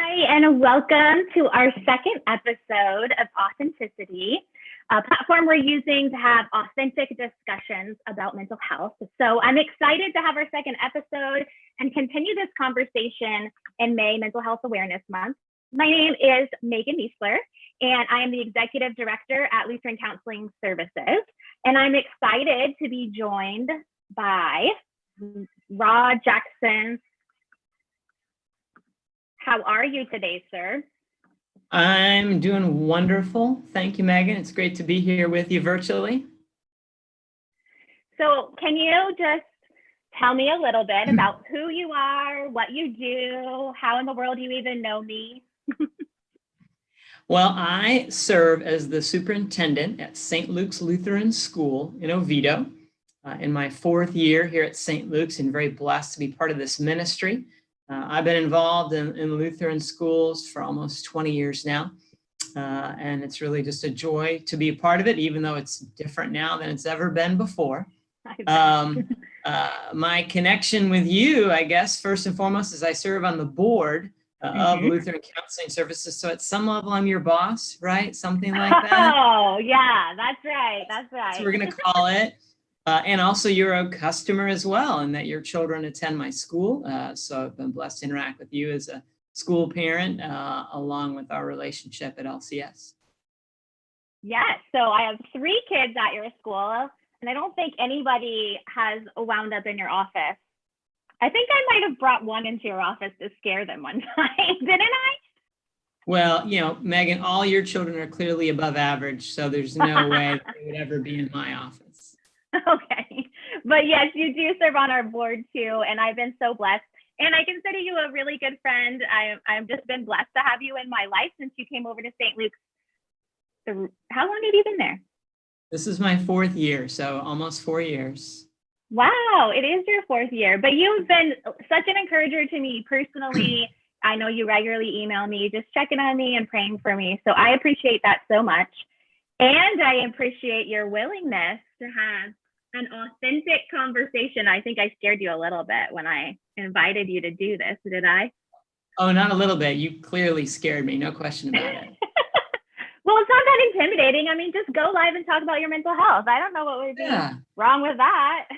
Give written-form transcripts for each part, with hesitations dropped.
Hi, and welcome to our second episode of Authenticity, a platform we're using to have authentic discussions about mental health. So I'm excited to have our second episode and continue this conversation in May, Mental Health Awareness Month. My name is Megan Niesler, and I am the Executive Director at Lutheran Counseling Services. And I'm excited to be joined by Rod Jackson. How are you today, sir? I'm doing wonderful. Thank you, Megan. It's great to be here with you virtually. So can you just tell me a little bit about who you are, what you do, how in the world you even know me? Well, I serve as the superintendent at St. Luke's Lutheran School in Oviedo. In my fourth year here at St. Luke's, and very blessed to be part of this ministry. I've been involved in Lutheran schools for almost 20 years now, and it's really just a joy to be a part of it, even though it's different now than it's ever been before. My connection with you, I guess, first and foremost, is I serve on the board of Lutheran Counseling Services. So at some level, I'm your boss, right? Something like that. Oh, yeah, that's right. That's right. So we're going to call it. And also you're a customer as well, and that your children attend my school. So I've been blessed to interact with you as a school parent, along with our relationship at LCS. Yes, so I have 3 kids at your school, and I don't think anybody has wound up in your office. I think I might have brought one into your office to scare them one time, didn't I? Well, you know, Megan, all your children are clearly above average, so there's no way they would ever be in my office. Okay, but yes, you do serve on our board too, and I've been so blessed. And I consider you a really good friend. I've just been blessed to have you in my life since you came over to St. Luke's. How long have you been there? This is my 4th year, so almost 4 years. Wow, it is your 4th year, but you've been such an encourager to me personally. I know you regularly email me, just checking on me and praying for me. So I appreciate that so much. And I appreciate your willingness to have an authentic conversation. I think I scared you a little bit when I invited you to do this, did I? Oh, not a little bit. You clearly scared me. No question about it. Well, it's not that intimidating. I mean, just go live and talk about your mental health. I don't know what would be wrong with that.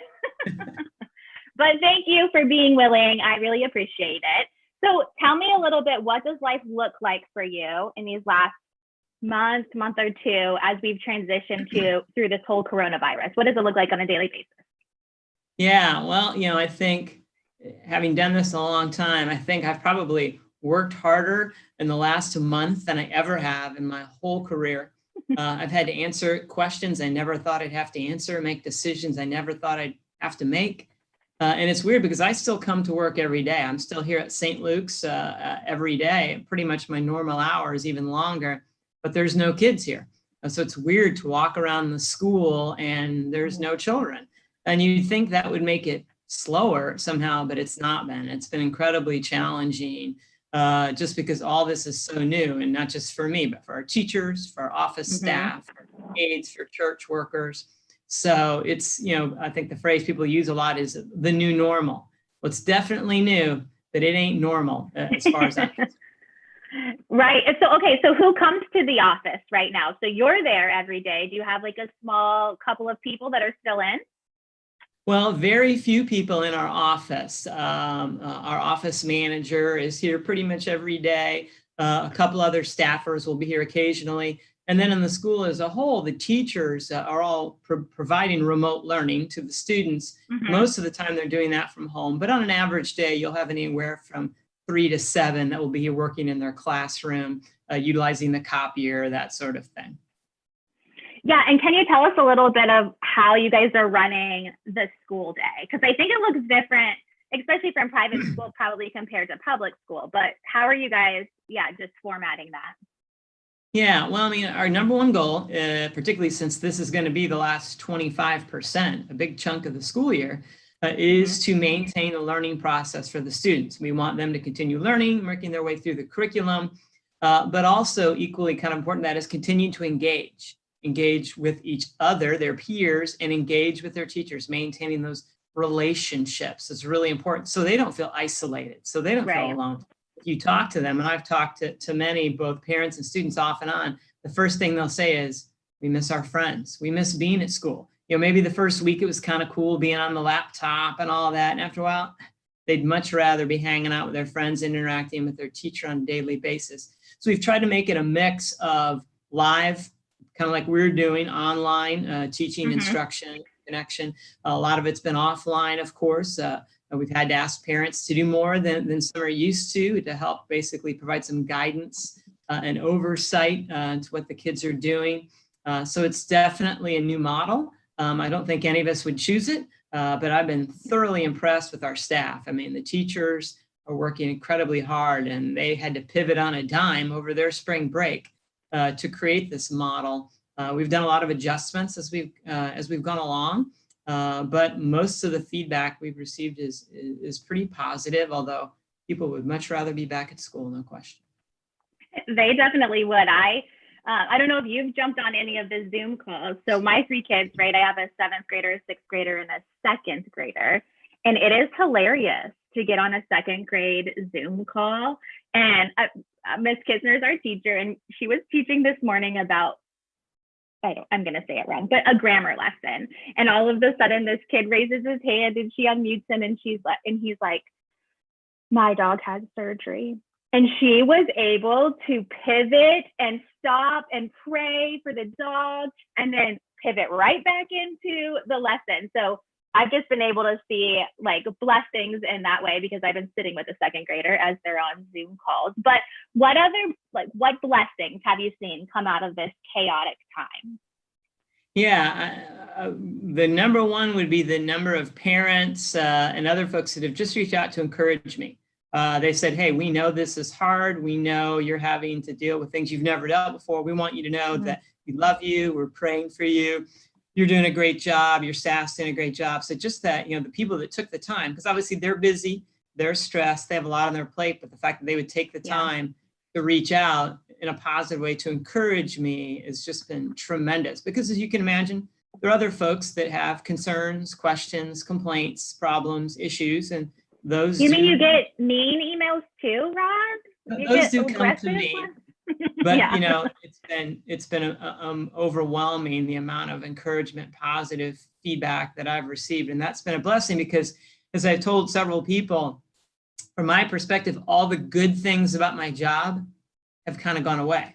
But thank you for being willing. I really appreciate it. So tell me a little bit, what does life look like for you in these last month or two as we've transitioned through this whole coronavirus? What does it look like on a daily basis? Yeah, well, you know, I think having done this a long time, I think I've probably worked harder in the last month than I ever have in my whole career. I've had to answer questions I never thought I'd have to answer, make decisions I never thought I'd have to make. And it's weird because I still come to work every day. I'm still here at St. Luke's every day, pretty much my normal hours, even longer. But there's no kids here. So it's weird to walk around the school and there's no children. And you'd think that would make it slower somehow, but it's not been. It's been incredibly challenging just because all this is so new, and not just for me, but for our teachers, for our office staff, for aides, for church workers. So it's, you know, I think the phrase people use a lot is the new normal. Well, it's definitely new, but it ain't normal as far as I'm concerned. Right. So who comes to the office right now? So you're there every day. Do you have like a small couple of people that are still in? Well, very few people in our office. Our office manager is here pretty much every day. A couple other staffers will be here occasionally. And then in the school as a whole, the teachers are all providing remote learning to the students. Most of the time they're doing that from home, but on an average day, you'll have anywhere from 3 to 7 that will be here working in their classroom, utilizing the copier, that sort of thing. Yeah, and can you tell us a little bit of how you guys are running the school day? Because I think it looks different, especially from private school, probably compared to public school. But how are you guys, just formatting that? Yeah, well, I mean, our number one goal, particularly since this is going to be the last 25%, a big chunk of the school year, is to maintain the learning process for the students. We want them to continue learning, working their way through the curriculum, but also equally kind of important, that is continue to engage with each other, their peers, and engage with their teachers. Maintaining those relationships is really important so they don't feel isolated, so they don't feel alone. if you talk to them, and I've talked to many, both parents and students off and on, the first thing they'll say is, we miss our friends. We miss being at school. Maybe the first week it was kind of cool being on the laptop and all that. And after a while, they'd much rather be hanging out with their friends and interacting with their teacher on a daily basis. So we've tried to make it a mix of live, kind of like we're doing, online teaching, instruction, connection. A lot of it's been offline, of course. We've had to ask parents to do more than some are used to help basically provide some guidance and oversight to what the kids are doing. So it's definitely a new model. I don't think any of us would choose it, but I've been thoroughly impressed with our staff. I mean, the teachers are working incredibly hard, and they had to pivot on a dime over their spring break to create this model. We've done a lot of adjustments as we've gone along, but most of the feedback we've received is pretty positive, although people would much rather be back at school, no question. They definitely would. I don't know if you've jumped on any of the Zoom calls. So my 3 kids, right? I have a 7th grader, a 6th grader, and a 2nd grader. And it is hilarious to get on a 2nd grade Zoom call. And Miss Kisner is our teacher, and she was teaching this morning about, I'm going to say it wrong, but a grammar lesson. And all of a sudden this kid raises his hand and she unmutes him, and he's like, my dog had surgery. And she was able to pivot and stop and pray for the dog and then pivot right back into the lesson. So I've just been able to see like blessings in that way, because I've been sitting with a 2nd grader as they're on Zoom calls. But what blessings have you seen come out of this chaotic time? Yeah, the number one would be the number of parents and other folks that have just reached out to encourage me. They said, hey, we know this is hard. We know you're having to deal with things you've never dealt before. We want you to know that we love you. We're praying for you. You're doing a great job. Your staff's doing a great job. So just that, the people that took the time, because obviously they're busy, they're stressed, they have a lot on their plate, but the fact that they would take the time to reach out in a positive way to encourage me has just been tremendous. Because as you can imagine, there are other folks that have concerns, questions, complaints, problems, issues, and those. You mean you get mean emails too, Ron? Those do come to me, but it's been overwhelming, the amount of encouragement, positive feedback that I've received, and that's been a blessing, because as I've told several people, from my perspective, all the good things about my job have kind of gone away.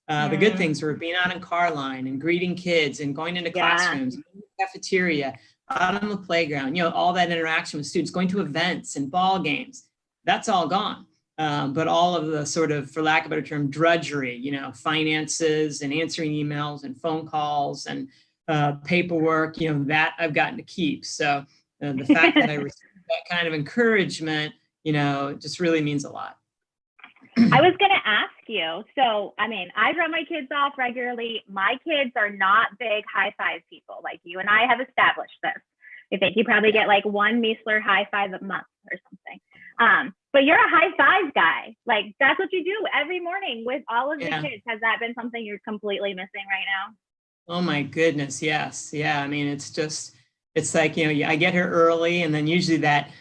The good things were being out in car line and greeting kids and going into classrooms, in the cafeteria, out on the playground, all that interaction with students, going to events and ball games, that's all gone. But all of the sort of, for lack of a better term, drudgery, finances and answering emails and phone calls and paperwork, that I've gotten to keep. So the fact that I received that kind of encouragement, just really means a lot. I was going to ask you. So, I mean, I drop my kids off regularly. My kids are not big high five people like you and I have established this. I think you probably get like 1 Meisler high five a month or something. But you're a high five guy. Like, that's what you do every morning with all of the kids. Has that been something you're completely missing right now? Oh my goodness, yes. Yeah, I mean, it's like, I get here early, and then usually that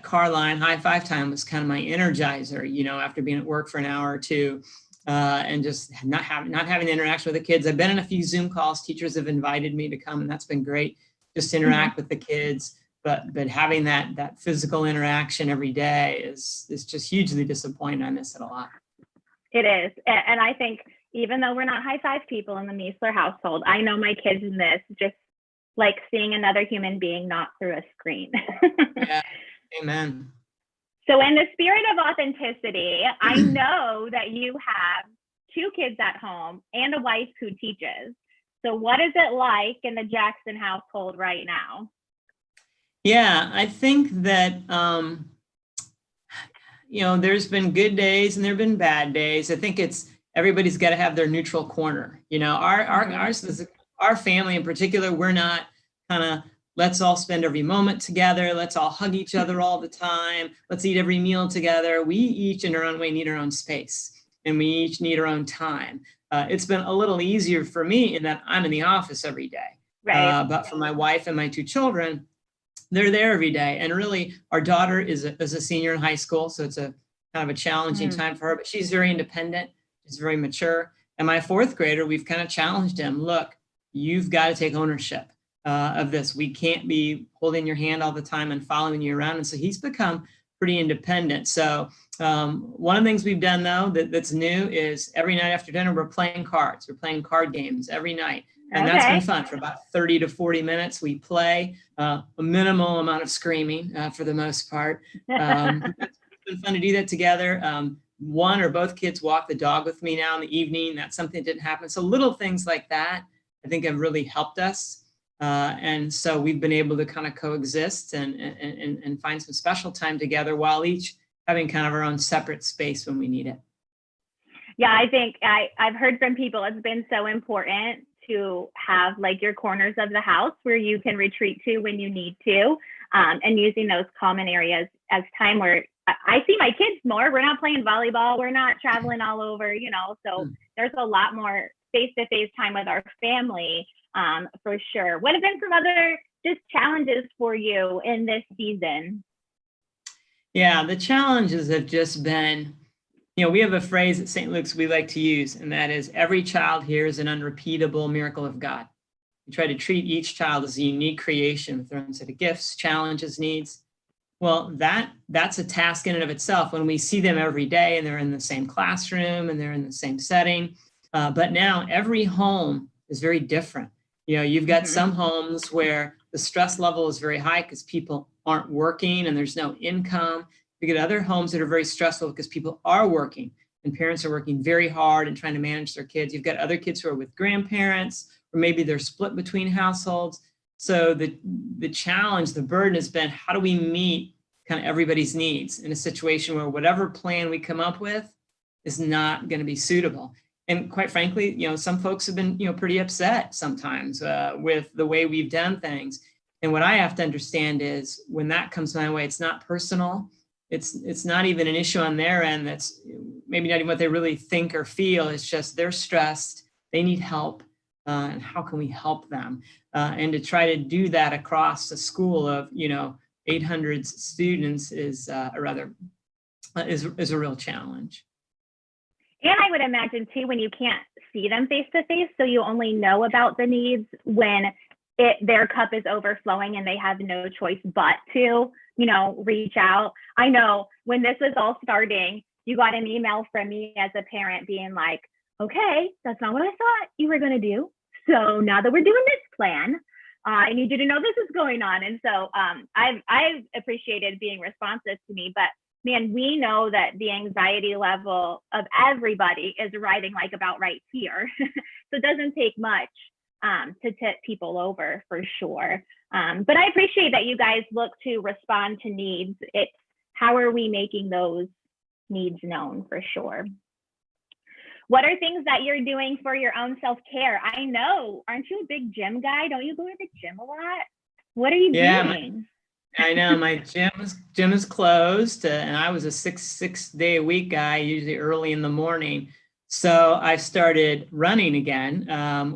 car line high five time was kind of my energizer, after being at work for an hour or two, and just not having the interaction with the kids. I've been in a few Zoom calls. Teachers have invited me to come, and that's been great, just to interact with the kids. But having that physical interaction every day is just hugely disappointing. I miss it a lot. It is. And I think even though we're not high five people in the Meisler household, I know my kids miss just like seeing another human being, not through a screen. Yeah, amen. So in the spirit of authenticity, I know that you have 2 kids at home and a wife who teaches. So what is it like in the Jackson household right now? Yeah, I think that, there's been good days and there've been bad days. I think everybody's got to have their neutral corner. Our family in particular, we're not kind of, let's all spend every moment together. Let's all hug each other all the time. Let's eat every meal together. We each in our own way need our own space, and we each need our own time. It's been a little easier for me in that I'm in the office every day. Right. But for my wife and my 2 children, they're there every day. And really, our daughter is a senior in high school. So it's a kind of a challenging time for her, but she's very independent. She's very mature. And my fourth grader, we've kind of challenged him, look, you've got to take ownership of this. We can't be holding your hand all the time and following you around. And so he's become pretty independent. So one of the things we've done, though, that's new is every night after dinner, we're playing cards. We're playing card games every night. And that's been fun. For about 30 to 40 minutes, we play a minimal amount of screaming for the most part. It's been fun to do that together. One or both kids walk the dog with me now in the evening. That's something that didn't happen. So little things like that, I think, have really helped us. And so we've been able to kind of coexist and find some special time together while each having kind of our own separate space when we need it. Yeah, I think I've heard from people, it's been so important to have like your corners of the house where you can retreat to when you need to, and using those common areas as time where I see my kids more. We're not playing volleyball. We're not traveling all over, so there's a lot more face-to-face time with our family, for sure. What have been some other just challenges for you in this season? Yeah, the challenges have just been, we have a phrase at St. Luke's we like to use, and that is every child here is an unrepeatable miracle of God. We try to treat each child as a unique creation with their own set of gifts, challenges, needs. Well, that's a task in and of itself when we see them every day and they're in the same classroom and they're in the same setting. But now every home is very different. You've got some homes where the stress level is very high because people aren't working and there's no income. You get other homes that are very stressful because people are working and parents are working very hard and trying to manage their kids. You've got other kids who are with grandparents, or maybe they're split between households. So the challenge, the burden has been, how do we meet kind of everybody's needs in a situation where whatever plan we come up with is not going to be suitable? And quite frankly, some folks have been, pretty upset sometimes with the way we've done things. And what I have to understand is when that comes my way, it's not personal. It's not even an issue on their end. That's maybe not even what they really think or feel. It's just they're stressed. They need help. And how can we help them? And to try to do that across a school of, 800 students is a real challenge. And I would imagine too, when you can't see them face to face, so you only know about the needs when their cup is overflowing and they have no choice but to, reach out. I know when this was all starting, you got an email from me as a parent being like, okay, that's not what I thought you were going to do. So now that we're doing this plan, I need you to know this is going on. And so I've appreciated being responsive to me, but man, we know that the anxiety level of everybody is riding like about right here. So it doesn't take much to tip people over for sure. But I appreciate that you guys look to respond to needs. It's how are we making those needs known for sure. What are things that you're doing for your own self-care? I know, aren't you a big gym guy? Don't you go to the gym a lot? What are you doing? I know my gym is closed, and I was a six day a week guy, usually early in the morning. So I started running again,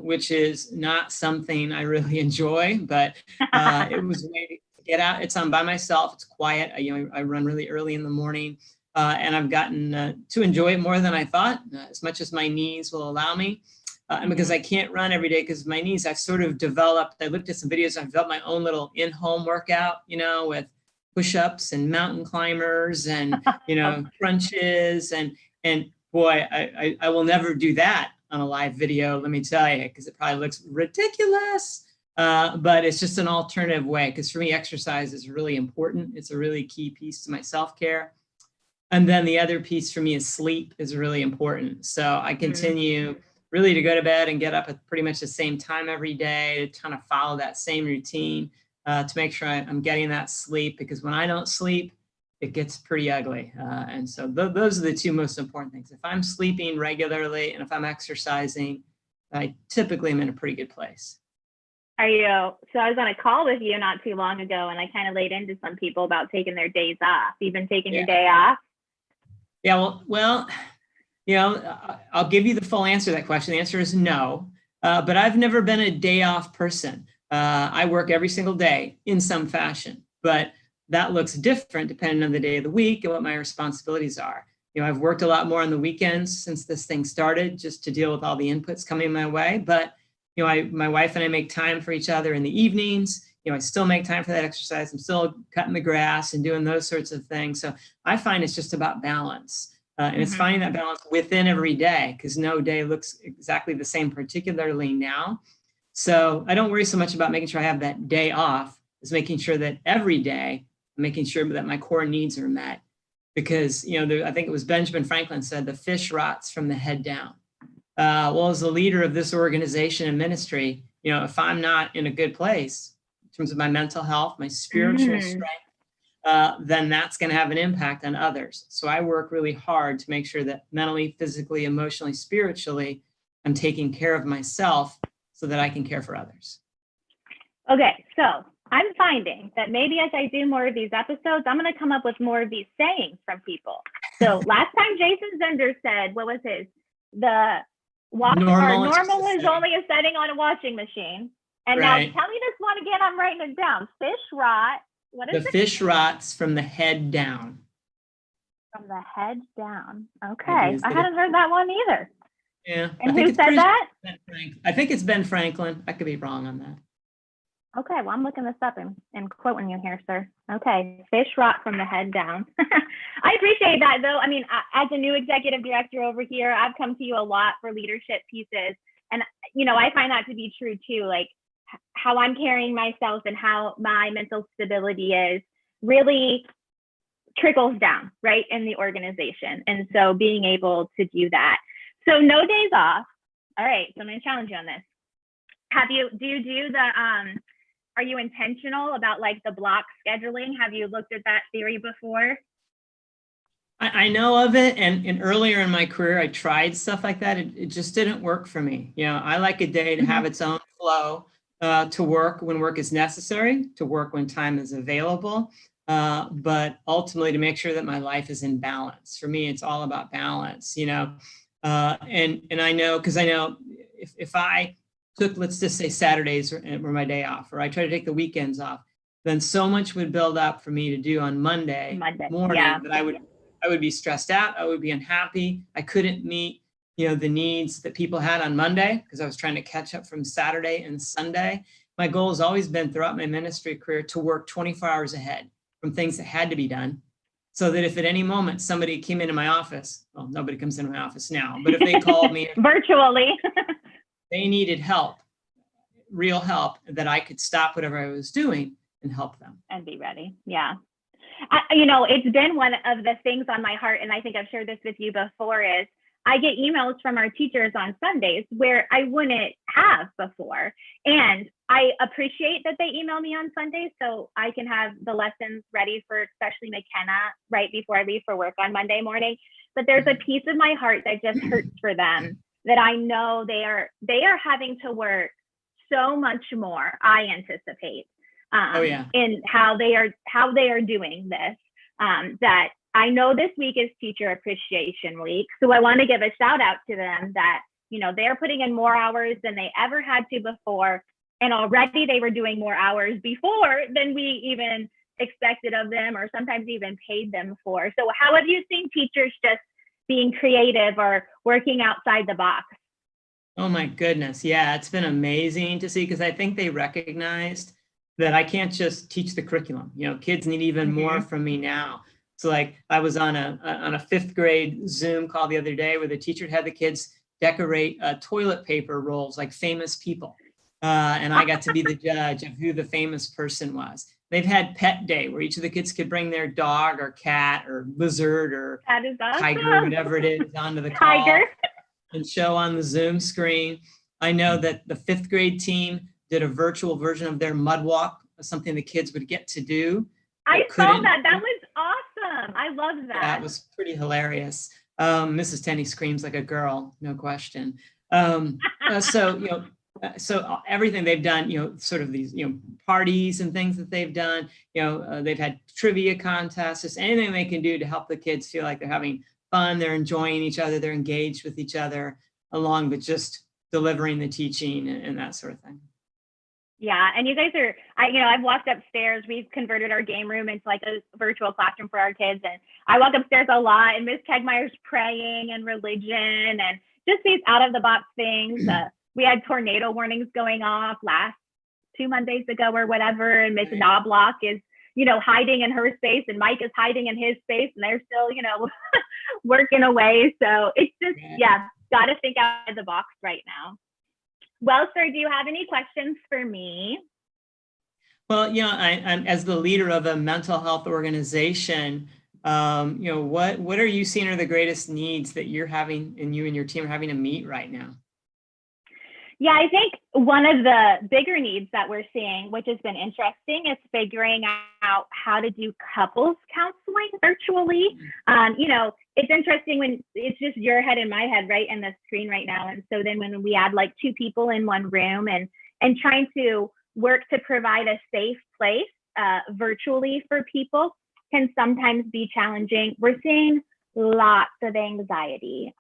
which is not something I really enjoy, but it was a way to get out. It's by myself. It's quiet. I run really early in the morning, and I've gotten to enjoy it more than I thought, as much as my knees will allow me. And because I can't run every day because of my knees, I've sort of developed, I looked at some videos, I've developed my own little in-home workout, with push-ups and mountain climbers and, crunches and boy, I will never do that on a live video, let me tell you, because it probably looks ridiculous. But it's just an alternative way, because for me, exercise is really important. It's a really key piece to my self-care. And then the other piece for me is sleep is really important. So I continue really to go to bed and get up at pretty much the same time every day to kind of follow that same routine to make sure I'm getting that sleep, because when I don't sleep, it gets pretty ugly. And so those are the two most important things. If I'm sleeping regularly and if I'm exercising, I typically am in a pretty good place. So I was on a call with you not too long ago, and I kind of laid into some people about taking their days off. You've been taking your day off? Yeah, well, I'll give you the full answer to that question. The answer is no, but I've never been a day off person. I work every single day in some fashion, but that looks different depending on the day of the week and what my responsibilities are. I've worked a lot more on the weekends since this thing started, just to deal with all the inputs coming my way. But, my wife and I make time for each other in the evenings. I still make time for that exercise. I'm still cutting the grass and doing those sorts of things. So I find it's just about balance. And it's finding that balance within every day, because no day looks exactly the same, particularly now. So I don't worry so much about making sure I have that day off, as making sure that every day I'm making sure that my core needs are met. Because, I think it was Benjamin Franklin said, the fish rots from the head down. Well, as the leader of this organization and ministry, if I'm not in a good place in terms of my mental health, my spiritual strength, then that's going to have an impact on others. So I work really hard to make sure that mentally, physically, emotionally, spiritually, I'm taking care of myself so that I can care for others. Okay, so I'm finding that maybe as I do more of these episodes, I'm going to come up with more of these sayings from people. So last time Jason Zender said, what was his? Normal is only a setting on a washing machine. And now tell me this one again. I'm writing it down. Fish rot. What is it? The fish rots from the head down. From the head down. Okay. I hadn't heard that one either. Yeah. And who said that? I think it's Ben Franklin. I could be wrong on that. Okay, well, I'm looking this up and quoting you here, sir. Okay, fish rot from the head down. I appreciate that, though. I mean, as a new executive director over here, I've come to you a lot for leadership pieces. And, I find that to be true, too. Like, how I'm carrying myself and how my mental stability is really trickles down, right, in the organization. And so being able to do that. So no days off. All right, so I'm going to challenge you on this. Do you do the... Are you intentional about like the block scheduling? Have you looked at that theory before? I know of it. And earlier in my career, I tried stuff like that. It just didn't work for me. I like a day to have its own flow, to work when work is necessary, to work when time is available, but ultimately to make sure that my life is in balance. For me, it's all about balance, and I know, because I know if I took, let's just say Saturdays were my day off, or I try to take the weekends off, then so much would build up for me to do on Monday morning that I would be stressed out. I would be unhappy. I couldn't meet, the needs that people had on Monday because I was trying to catch up from Saturday and Sunday. My goal has always been throughout my ministry career to work 24 hours ahead from things that had to be done, so that if at any moment somebody came into my office, well, nobody comes into my office now, but if they called me virtually, they needed help, real help, that I could stop whatever I was doing and help them. And be ready. Yeah. It's been one of the things on my heart, and I think I've shared this with you before, is I get emails from our teachers on Sundays where I wouldn't have before. And I appreciate that they email me on Sundays so I can have the lessons ready for especially McKenna right before I leave for work on Monday morning. But there's a piece of my heart that just hurts for them, that I know they are having to work so much more, I anticipate, in how they are doing this. That I know this week is Teacher Appreciation Week, so I want to give a shout out to them that they're putting in more hours than they ever had to before, and already they were doing more hours before than we even expected of them, or sometimes even paid them for. So how have you seen teachers just being creative or working outside the box? Oh my goodness. Yeah, it's been amazing to see, because I think they recognized that I can't just teach the curriculum. Kids need even more from me now. So like I was on a fifth grade Zoom call the other day where the teacher had the kids decorate toilet paper rolls like famous people. And I got to be the judge of who the famous person was. They've had pet day where each of the kids could bring their dog or cat or lizard or tiger, whatever it is, onto the call and show on the Zoom screen. I know that the fifth grade team did a virtual version of their mud walk, something the kids would get to do. I saw that. That was awesome. I love that. That was pretty hilarious. Mrs. Tenney screams like a girl, no question. So everything they've done, sort of these, parties and things that they've done, they've had trivia contests, just anything they can do to help the kids feel like they're having fun, they're enjoying each other, they're engaged with each other, along with just delivering the teaching and that sort of thing. Yeah, and you guys are, I've walked upstairs. We've converted our game room into like a virtual classroom for our kids. And I walk upstairs a lot, and Miss Kegmeyer's praying and religion and just these out of the box things. We had tornado warnings going off last 2 Mondays ago or whatever. And Miss Knobloch is, hiding in her space, and Mike is hiding in his space, and they're still, working away. So it's just, got to think out of the box right now. Well, sir, do you have any questions for me? Well, I'm as the leader of a mental health organization, what are you seeing are the greatest needs that you're having and you and your team are having to meet right now? Yeah, I think one of the bigger needs that we're seeing, which has been interesting, is figuring out how to do couples counseling virtually. It's interesting when it's just your head and my head right in the screen right now. And so then when we add like 2 people in one room and trying to work to provide a safe place virtually for people can sometimes be challenging. We're seeing lots of anxiety.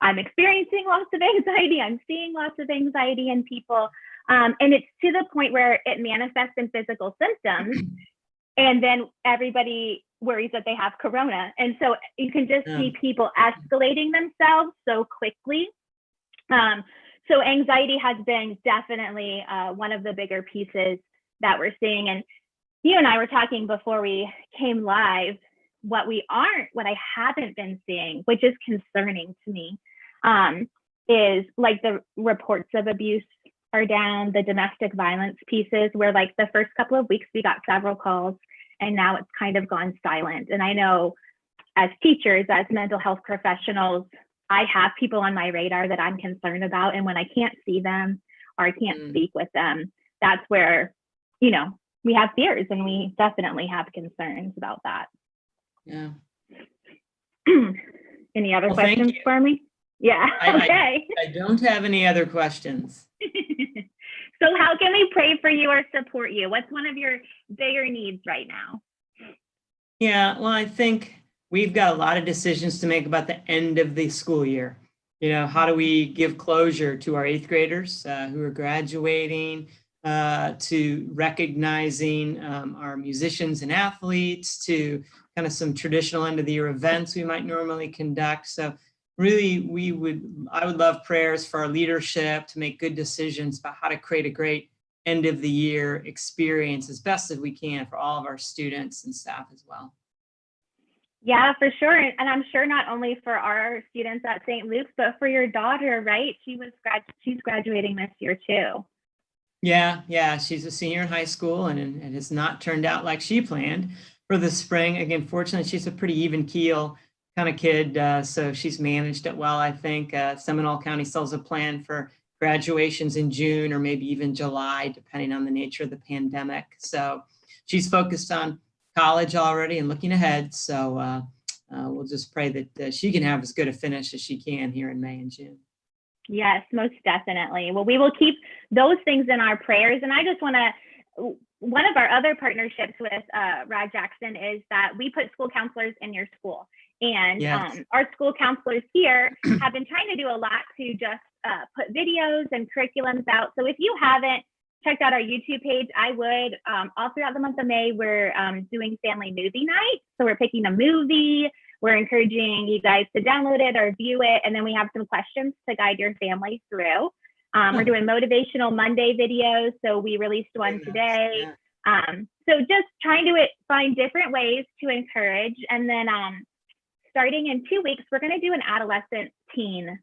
I'm experiencing lots of anxiety. I'm seeing lots of anxiety in people. And it's to the point where it manifests in physical symptoms. And then everybody worries that they have corona. And so you can just see people escalating themselves so quickly. So anxiety has been definitely one of the bigger pieces that we're seeing. And you and I were talking before we came live, what I haven't been seeing, which is concerning to me, is like the reports of abuse are down, the domestic violence pieces, where like the first couple of weeks we got several calls, and now it's kind of gone silent. And I know as teachers, as mental health professionals, I have people on my radar that I'm concerned about. And when I can't see them or I can't speak with them, that's where, we have fears, and we definitely have concerns about that. Yeah. Any other questions for me? Yeah. Okay. I don't have any other questions. So how can we pray for you or support you? What's one of your bigger needs right now? Yeah, well, I think we've got a lot of decisions to make about the end of the school year. How do we give closure to our 8th graders who are graduating, to recognizing our musicians and athletes, to kind of some traditional end of the year events we might normally conduct. So really, I would love prayers for our leadership to make good decisions about how to create a great end of the year experience as best as we can for all of our students and staff as well. Yeah, for sure. And I'm sure not only for our students at St. Luke's, but for your daughter, right? She's graduating this year too. Yeah, she's a senior in high school, and it has not turned out like she planned for the spring. Again, fortunately, she's a pretty even keel kind of kid, so she's managed it well, I think. Seminole County still has a plan for graduations in June or maybe even July, depending on the nature of the pandemic. So she's focused on college already and looking ahead. So we'll just pray that she can have as good a finish as she can here in May and June. Yes, most definitely. Well, we will keep those things in our prayers. And I just want to, one of our other partnerships with Rod Jackson is that we put school counselors in your school. And our school counselors here have been trying to do a lot to just put videos and curriculums out. So if you haven't checked out our YouTube page, I would. All throughout the month of May, we're doing family movie night. So we're picking a movie. We're encouraging you guys to download it or view it. And then we have some questions to guide your family through. We're doing Motivational Monday videos. So we released one today. So just trying to find different ways to encourage. And then starting in 2 weeks, we're going to do an adolescent teen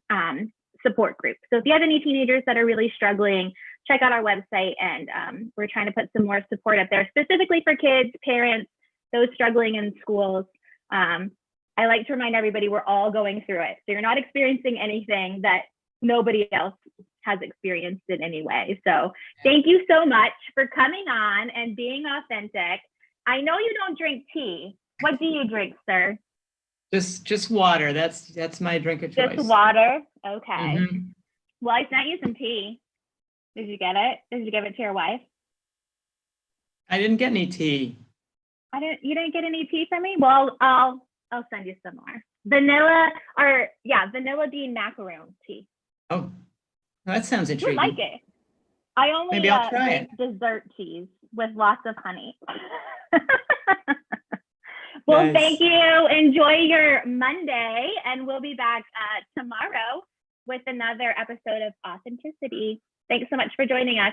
support group. So if you have any teenagers that are really struggling, check out our website, and we're trying to put some more support up there specifically for kids, parents, those struggling in schools. I like to remind everybody we're all going through it. So you're not experiencing anything that nobody else has experienced in any way. So thank you so much for coming on and being authentic. I know you don't drink tea. What do you drink, sir? Just water. That's my drink of choice. Just water? Okay. Well, I sent you some tea. Did you get it? Did you give it to your wife? I didn't get any tea. You didn't get any tea from me? Well, I'll send you some more. Vanilla bean macaroon tea. Oh, that sounds intriguing. You like it. I only Maybe I'll try drink it. dessert cheese with lots of honey. Well, Nice. thank you. Enjoy your Monday, and we'll be back tomorrow with another episode of Authenticity. Thanks so much for joining us.